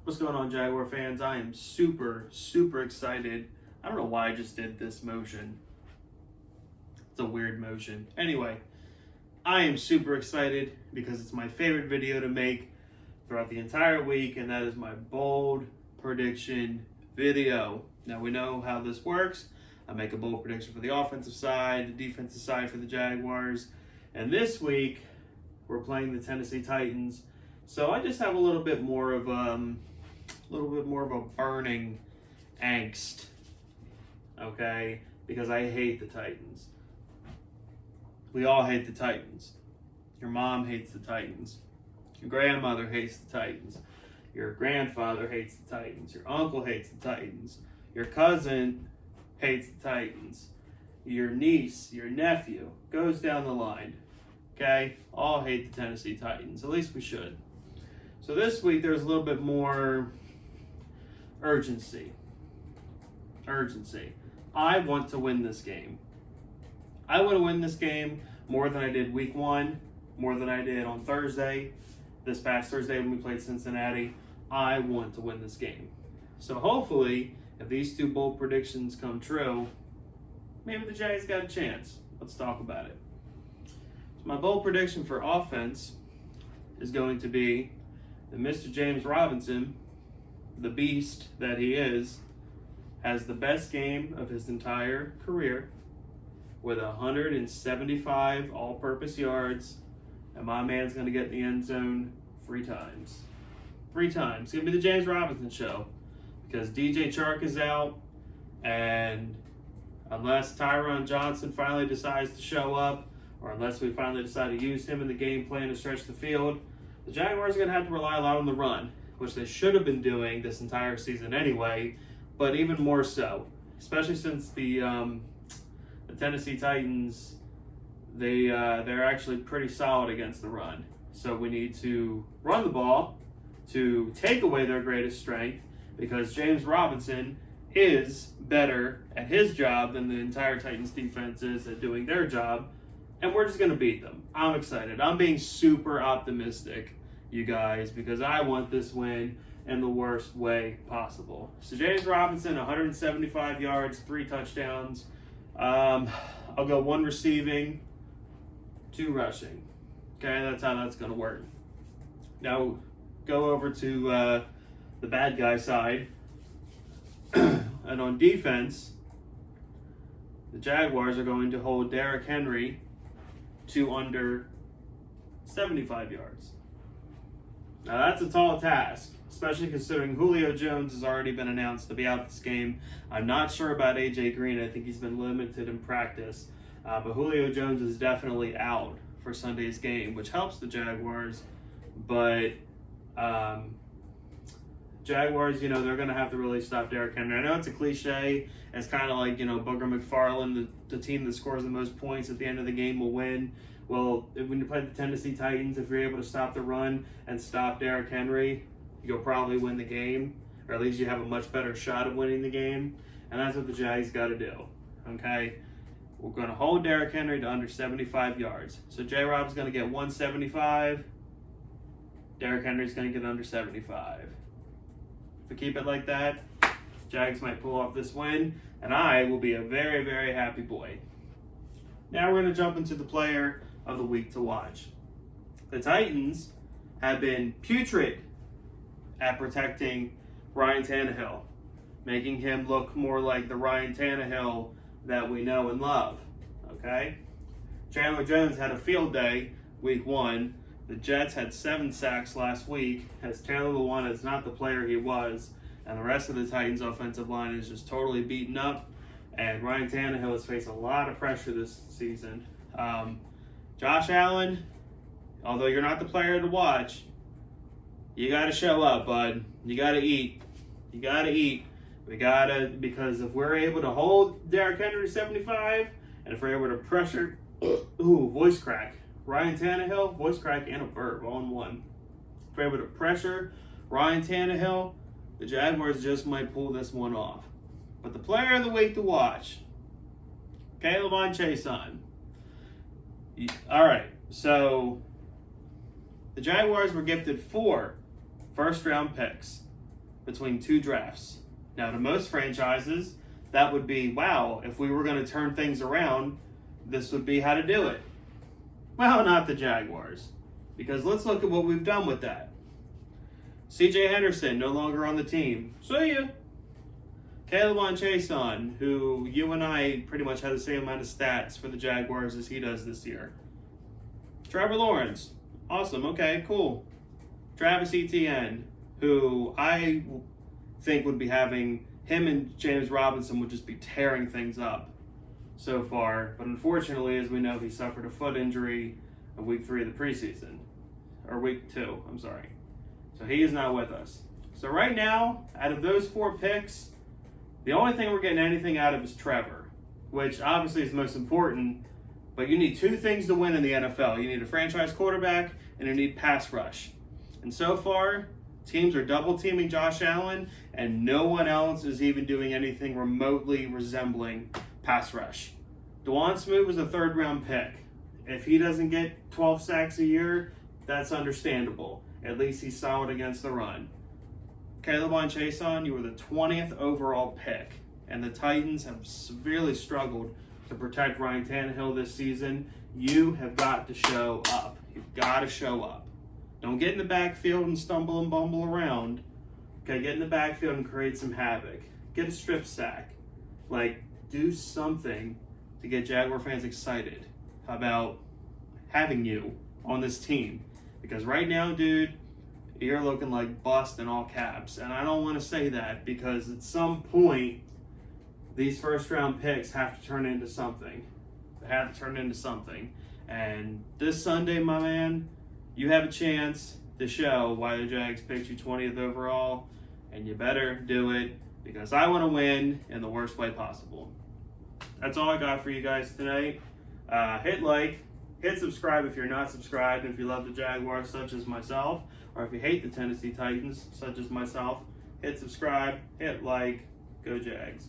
What's going on, Jaguar fans? I am super excited. I don't know why I just did this motion. It's a weird motion. Anyway, I am super excited because it's my favorite video to make throughout the entire week, and that is my bold prediction video. Now, we know how this works. I make a bold prediction for the offensive side, the defensive side for the Jaguars, and this week we're playing the Tennessee Titans. So I just have a little bit more of a burning angst, okay? Because I hate the Titans. We all hate the Titans. Your mom hates the Titans. Your grandmother hates the Titans. Your grandfather hates the Titans. Your uncle hates the Titans. Your cousin hates the Titans. Your niece, your nephew, goes down the line, okay? All hate the Tennessee Titans. At least we should. So this week there's a little bit more urgency. I want to win this game. I want to win this game more than I did week one, more than I did on Thursday, this past Thursday when we played Cincinnati. I want to win this game. So hopefully, if these two bold predictions come true, maybe the Jags got a chance. Let's talk about it. So my bold prediction for offense is going to be that Mr. James Robinson, the beast that he is, has the best game of his entire career with 175 all-purpose yards, and my man's going to get in the end zone 3 times. 3 times. It's going to be the James Robinson show because DJ Chark is out, and unless Tyron Johnson finally decides to show up, or unless we finally decide to use him in the game plan to stretch the field, the Jaguars are going to have to rely a lot on the run, which they should have been doing this entire season anyway, but even more so, especially since the Tennessee Titans, they're actually pretty solid against the run. So we need to run the ball to take away their greatest strength, because James Robinson is better at his job than the entire Titans defense is at doing their job, and we're just going to beat them. I'm excited. I'm being super optimistic, you guys, because I want this win in the worst way possible. So James Robinson, 175 yards, 3 touchdowns. I'll go 1 receiving, 2 rushing. Okay, that's how that's going to work. Now, go over to the bad guy side. And on defense, the Jaguars are going to hold Derrick Henry to under 75 yards. Now, that's a tall task, especially considering Julio Jones has already been announced to be out this game. I'm not sure about A.J. Green. I think he's been limited in practice. But Julio Jones is definitely out for Sunday's game, which helps the Jaguars. But Jaguars, they're going to have to really stop Derrick Henry. I know it's a cliche. It's kind of like, Booger McFarland, the team that scores the most points at the end of the game will win. Well, when you play the Tennessee Titans, if you're able to stop the run and stop Derrick Henry, you'll probably win the game, or at least you have a much better shot of winning the game. And that's what the Jags got to do, okay? We're going to hold Derrick Henry to under 75 yards. So J-Rob's going to get 175. Derrick Henry's going to get under 75. If we keep it like that, Jags might pull off this win, and I will be a very, very happy boy. Now we're going to jump into the player of the week to watch. The Titans have been putrid at protecting Ryan Tannehill, making him look more like the Ryan Tannehill that we know and love, okay? Chandler Jones had a field day week 1. The Jets had 7 sacks last week, as Taylor Lewan is not the player he was, and the rest of the Titans' offensive line is just totally beaten up, and Ryan Tannehill has faced a lot of pressure this season. Josh Allen, although you're not the player to watch, you got to show up, bud. You got to eat. You got to eat. Because if we're able to hold Derrick Henry 75, and if we're able to pressure, voice crack, Ryan Tannehill, voice crack and a burp all in one. If we're able to pressure Ryan Tannehill, the Jaguars just might pull this one off. But the player of the week to watch, Caleb on Chason. All right, so the Jaguars were gifted 4 first-round picks. between 2 drafts. Now, to most franchises, that would be, wow, if we were going to turn things around, this would be how to do it. Well, not the Jaguars, because let's look at what we've done with that. C.J. Henderson, no longer on the team. See ya. Caleb Chason, who you and I pretty much had the same amount of stats for the Jaguars as he does this year. Trevor Lawrence, awesome, okay, cool. Travis Etienne, who I think would be having, him and James Robinson would just be tearing things up so far. But unfortunately, as we know, he suffered a foot injury in week 3 of the preseason. Or week 2, I'm sorry. So he is not with us. So right now, out of those 4 picks, the only thing we're getting anything out of is Trevor, which obviously is most important, but you need 2 things to win in the NFL. You need a franchise quarterback and you need pass rush. And so far, teams are double teaming Josh Allen and no one else is even doing anything remotely resembling pass rush. DeJuan Smoot was a 3rd round pick. If he doesn't get 12 sacks a year, that's understandable. At least he's solid against the run. Caleb Chason, you were the 20th overall pick, and the Titans have severely struggled to protect Ryan Tannehill this season. You have got to show up. You've got to show up. Don't get in the backfield and stumble and bumble around. Okay, get in the backfield and create some havoc. Get a strip sack. Like, do something to get Jaguar fans excited about having you on this team. Because right now, dude, you're looking like bust in all caps. And I don't want to say that because at some point, these 1st round picks have to turn into something. They have to turn into something. And this Sunday, my man, you have a chance to show why the Jags picked you 20th overall. And you better do it because I want to win in the worst way possible. That's all I got for you guys tonight. Hit like. Hit subscribe if you're not subscribed, and if you love the Jaguars, such as myself, or if you hate the Tennessee Titans, such as myself, hit subscribe, hit like, go Jags.